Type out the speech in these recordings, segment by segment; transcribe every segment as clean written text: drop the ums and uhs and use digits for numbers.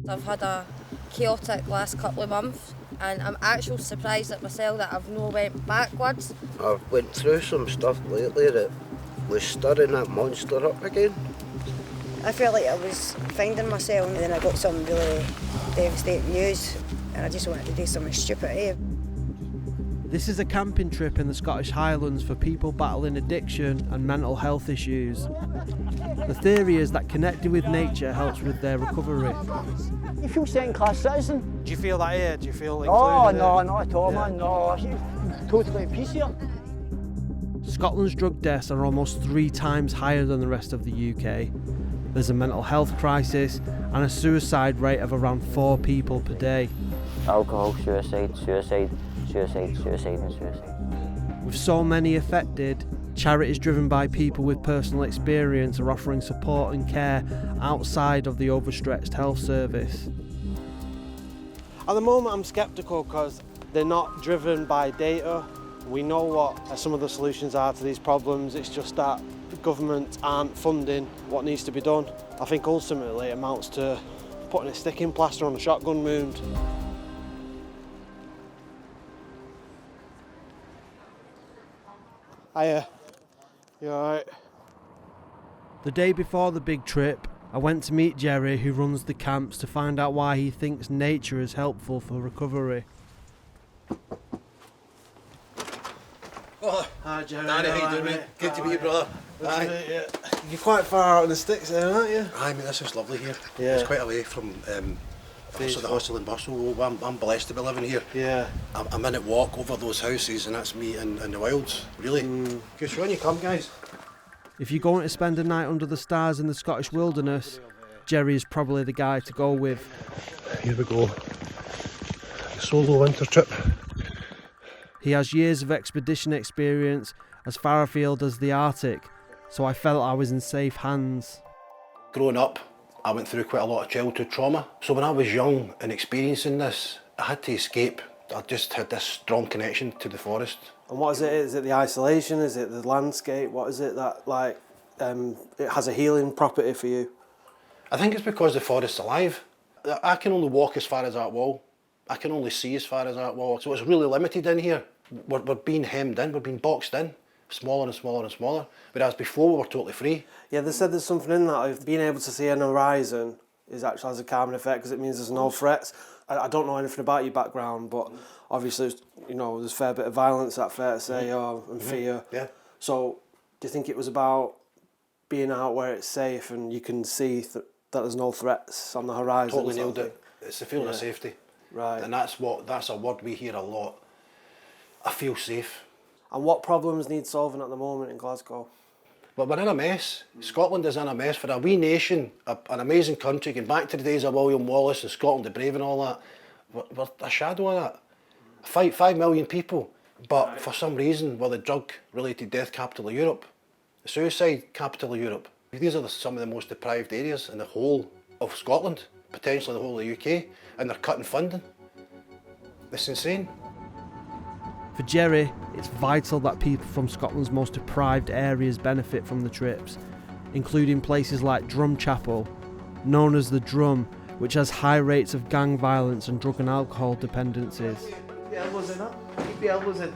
I've had a chaotic last couple of months and I'm actually surprised at myself that I've no went backwards. I've went through some stuff lately that was stirring that monster up again. I felt like I was finding myself and then I got some really devastating news and I just wanted to do something stupid. This is a camping trip in the Scottish Highlands for people battling addiction and mental health issues. The theory is that connecting with nature helps with their recovery. You feel second-class citizen. Do you feel that here? Do you feel included? Oh, no, not at all, man. No, totally at peace here. Scotland's drug deaths are almost 3 times higher than the rest of the UK. There's a mental health crisis and a suicide rate of around 4 people per day. Alcohol, suicide, suicide, suicide, suicide and suicide. With so many affected, charities driven by people with personal experience are offering support and care outside of the overstretched health service. At the moment I'm sceptical because they're not driven by data. We know what some of the solutions are to these problems, it's just that the government aren't funding what needs to be done. I think ultimately it amounts to putting a sticking plaster on a shotgun wound. Hiya, you alright? The day before the big trip, I went to meet Jerry, who runs the camps, to find out why he thinks nature is helpful for recovery. Oh, Hi Jerry. Danny, how you doing, mate? Good to meet you, brother. Aye. You're quite far out in the sticks there, aren't you? Aye, mate, this is lovely here. Yeah. It's quite away from the hustle and bustle. I'm blessed to be living here. Yeah. I'm a minute walk over those houses and that's me in the wilds, really. Good show, you come, guys. If you're going to spend a night under the stars in the Scottish wilderness, Jerry is probably the guy to go with. Here we go. Solo winter trip. He has years of expedition experience as far afield as the Arctic, so I felt I was in safe hands. Growing up, I went through quite a lot of childhood trauma. So when I was young and experiencing this, I had to escape. I just had this strong connection to the forest. And what is it? Is it the isolation? Is it the landscape? What is it that it has a healing property for you? I think it's because the forest's alive. I can only walk as far as that wall. I can only see as far as that wall. So it's really limited in here. We're being hemmed in, we're being boxed in, smaller and smaller and smaller. Whereas before we were totally free. Yeah, they said there's something in that of being able to see an horizon is actually has a calming effect because it means there's no threats. I don't know anything about your background, but obviously, there's a fair bit of violence, that's fair to say, and fear. Yeah. So, do you think it was about being out where it's safe and you can see that there's no threats on the horizon? Totally nailed it. It's a feeling of safety. Right. And that's a word we hear a lot. I feel safe. And what problems need solving at the moment in Glasgow? But we're in a mess. Scotland is in a mess. For a wee nation, an amazing country, going back to the days of William Wallace and Scotland the Brave and all that, we're a shadow of that. 5 million people, but for some reason we're the drug-related death capital of Europe, the suicide capital of Europe. These are some of the most deprived areas in the whole of Scotland, potentially the whole of the UK, and they're cutting funding. It's insane. For Jerry, it's vital that people from Scotland's most deprived areas benefit from the trips, including places like Drumchapel, known as the Drum, which has high rates of gang violence and drug and alcohol dependencies. Keep the elbows in, keep the elbows in.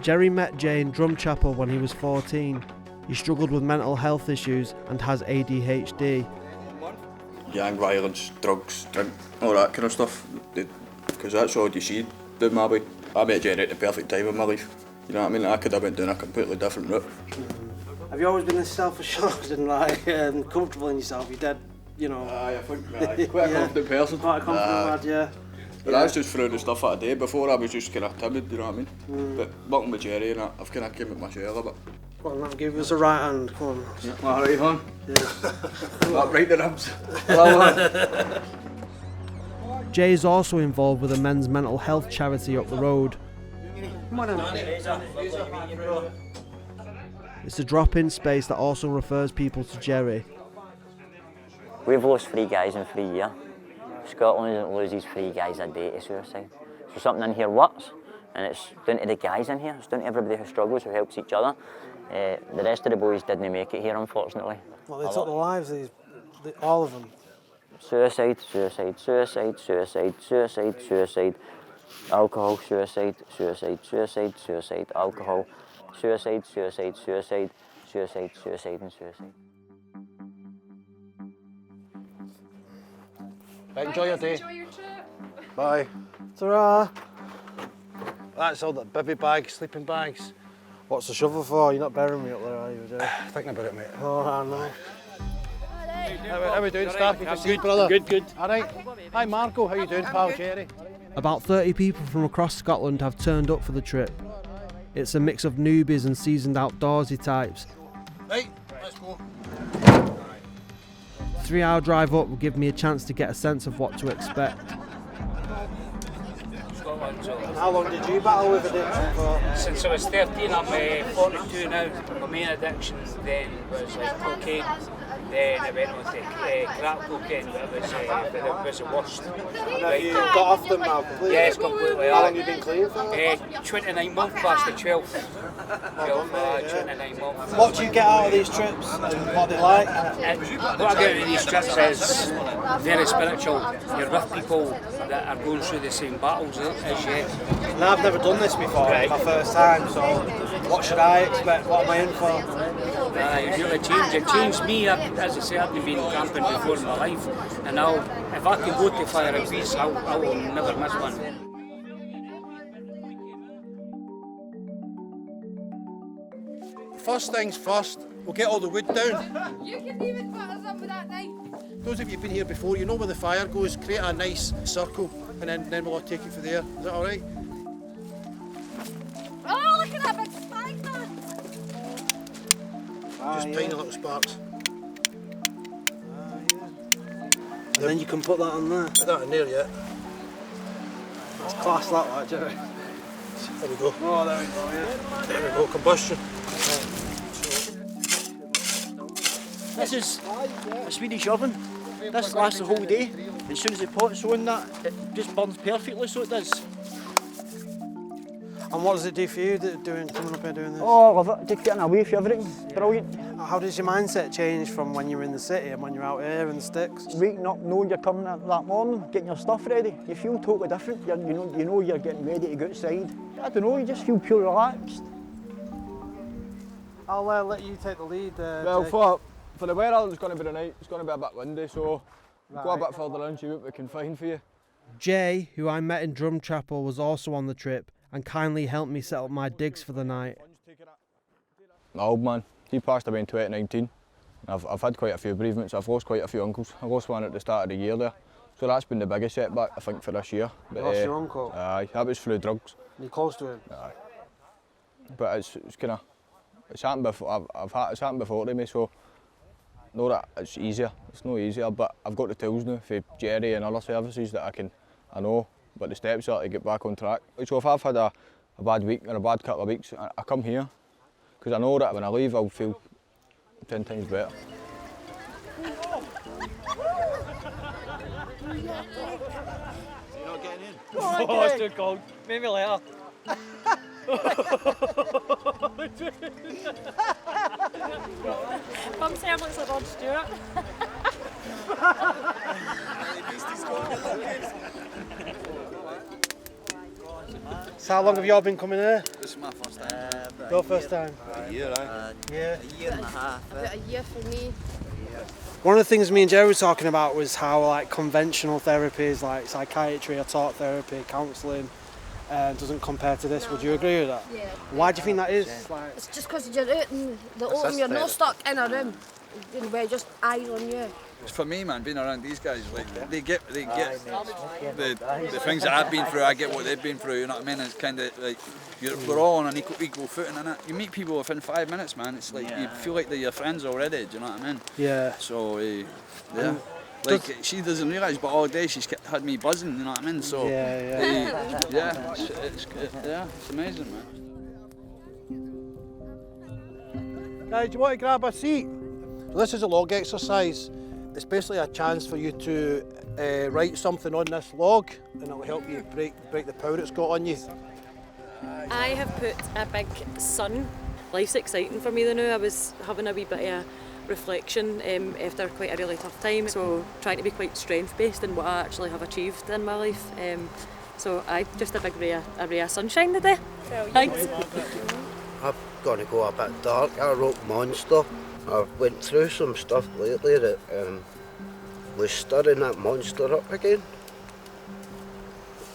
Jerry met Jay in Drumchapel when he was 14. He struggled with mental health issues and has ADHD. Gang violence, drugs, drink, all that kind of stuff, because that's all you see down my way. I met Jerry at the perfect time in my life, you know what I mean? I could have went down a completely different route. Have you always been this self-assured and comfortable in yourself? You're dead, Aye, I think quite a confident person. Quite a confident lad, yeah. But that's just through the stuff that I did. Before I was just kind of timid, you know what I mean? But working with Jerry and I've kind of came at my shell a bit. Come on, man, give us a right hand, come on. Yeah. My right hand? Yeah. Right the ribs. Jay is also involved with a men's mental health charity up the road. Come on in. It's a drop-in space that also refers people to Jerry. We've lost 3 guys in 3 years. Scotland loses 3 guys a day to suicide. So something in here works, and it's down to the guys in here. It's down to everybody who struggles, who helps each other. The rest of the boys didn't make it here, unfortunately. Well, they took the lives of all of them. Suicide, suicide, suicide, suicide, suicide, suicide. Alcohol, suicide, suicide, suicide, suicide, alcohol. Suicide, suicide, suicide, suicide, suicide and suicide. Right, enjoy your day. Enjoy your trip. Bye. Ta-ra. That's all the bibby bags, sleeping bags. What's the shovel for? You're not burying me up there, are you, Jay? Thinking about it, mate. Oh, I know. How we doing, Staff? Good to see you, brother. Good. All right. Hi, Marco. How you doing, pal? Jerry. About 30 people from across Scotland have turned up for the trip. It's a mix of newbies and seasoned outdoorsy types. Right, let's go. 3-hour drive up will give me a chance to get a sense of what to expect. How long did you battle with addiction for? Since I was 13, I'm 42 now. My main addiction then was like cocaine. Then I went on to crack cocaine, but it was the worst. Have you got off them now completely? Yes, completely. How long have you been clean for? 29 months past the 12th. 29 months. What do you get out of these trips and what are they like? What I get out of these trips is very spiritual. You're with people that are going through the same battles as you. And I've never done this before, it's my first time, so what should I expect? What am I in for? It really changed. It changed me. As I say, I've been camping before in my life, and now if I can go to Fire and Peace, I will never miss one. First things first, we'll get all the wood down. You can even put us up with that knife. Those of you who've been here before, you know where the fire goes. Create a nice circle, and then we'll all take it from there. Is that all right? Oh, look at that big spike, man. Just tiny little sparks. And then you can put that on there. Put that in there yet. That's class, that, right, Jerry? There we go. Oh, there we go, yeah. There we go, combustion. This is a Swedish oven. This lasts the whole day. As soon as the pot's on that, it just burns perfectly, so it does. And what does it do for you, coming up here doing this? Oh, I love it. Just getting away from everything. Brilliant. How does your mindset change from when you're in the city and when you're out here in the sticks? Waking up, knowing you're coming out that morning, getting your stuff ready, you feel totally different. You know you're getting ready to go outside. I don't know, you just feel pure relaxed. I'll let you take the lead. Well, for the weather, it's going to be the night. It's going to be a bit windy, so go a bit further in, see what we can find for you. Jay, who I met in Drumchapel, was also on the trip and kindly helped me set up my digs for the night. My old man, he passed away in 2019. I've had quite a few bereavements. I've lost quite a few uncles. I lost one at the start of the year there. So that's been the biggest setback, I think, for this year. You lost your uncle? Aye, that was through drugs. You close to him? Aye. But it's kind of, it's happened before, it's happened before to me, so know that it's easier. It's no easier, but I've got the tools now for Jerry and other services that I know what the steps are to get back on track. So if I've had a bad week or a bad couple of weeks, I come here because I know that when I leave I'll feel 10 times better. You're not getting in? Oh, it's too cold. Maybe later. Mum Sam looks like Rod Stewart. So how long have you all been coming here? This is my first time. Your first time? A year, Yeah. A year and a half. About a year for me. One of the things me and Jerry were talking about was how like conventional therapies like psychiatry or talk therapy, counselling doesn't compare to this. Would you agree with that? Yeah. Why do you think that is? Like, It's just because you're out in the open, you're not stuck in a room where just eyes on you. For me, man, being around these guys, like they get the things that I've been through. I get what they've been through. You know what I mean? It's kind of like we're all on an equal footing, and you meet people within 5 minutes, man. It's like you feel like they're your friends already. Do you know what I mean? Yeah. So yeah. Like she doesn't realise, but all day she's had me buzzing. You know what I mean? So it's amazing, man. Guys, do you want to grab a seat? This is a log exercise. It's basically a chance for you to write something on this log, and it'll help you break the power it's got on you. I have put a big sun. Life's exciting for me though now. I was having a wee bit of reflection after quite a really tough time. So trying to be quite strength based in what I actually have achieved in my life. So I just a big ray of sunshine today. Thanks. I'm going to go a bit dark. I wrote Monster. I've went through some stuff lately that was stirring that monster up again.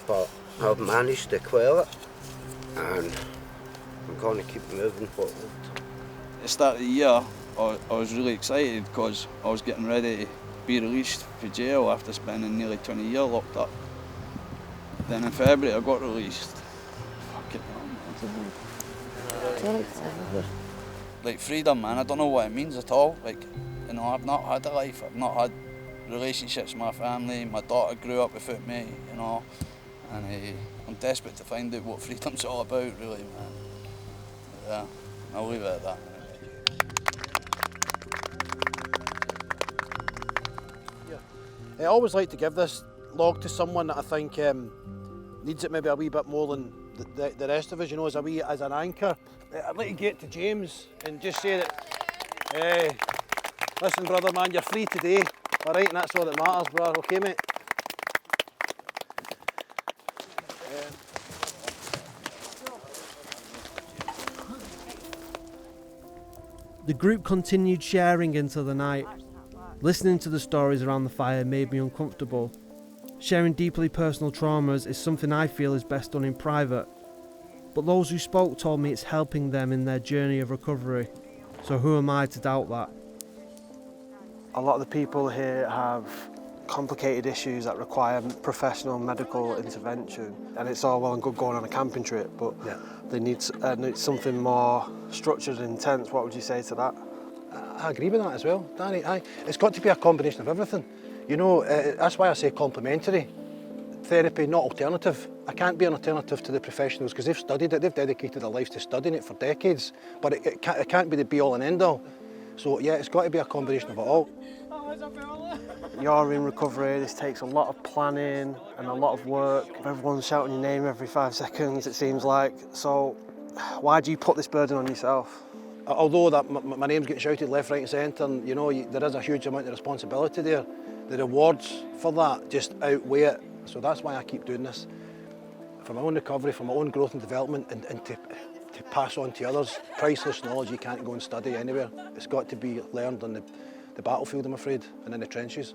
But I've managed to quell it, and I'm going to keep moving forward. At the start of the year, I was really excited because I was getting ready to be released from jail after spending nearly 20 years locked up. Then in February I got released. Fucking hell, man. Like freedom, man, I don't know what it means at all. Like, you know, I've not had a life, I've not had relationships with my family, my daughter grew up without me, you know, and I'm desperate to find out what freedom's all about, really, man. Yeah, I'll leave it at that. I always like to give this log to someone that I think needs it maybe a wee bit more than the rest of us, you know, as an anchor. I'd like to get to James and just say that, hey, listen brother man, you're free today, alright, and that's all that matters, brother, okay mate? The group continued sharing into the night. Listening to the stories around the fire made me uncomfortable. Sharing deeply personal traumas is something I feel is best done in private, but those who spoke told me it's helping them in their journey of recovery, so who am I to doubt that? A lot of the people here have complicated issues that require professional medical intervention, and it's all well and good going on a camping trip, but they need something more structured and intense. What would you say to that? I agree with that as well, Danny. It's got to be a combination of everything. You know, that's why I say complementary therapy, not alternative. I can't be an alternative to the professionals because they've studied it, they've dedicated their lives to studying it for decades, but it can't be the be all and end all. So yeah, it's got to be a combination of it all. You're in recovery, this takes a lot of planning and a lot of work. Everyone's shouting your name every 5 seconds, it seems like. So why do you put this burden on yourself? Although that my name's getting shouted left, right and centre, and you know, there is a huge amount of responsibility there, the rewards for that just outweigh it. So that's why I keep doing this. For my own recovery, for my own growth and development, and to pass on to others priceless knowledge you can't go and study anywhere. It's got to be learned on the battlefield, I'm afraid, and in the trenches.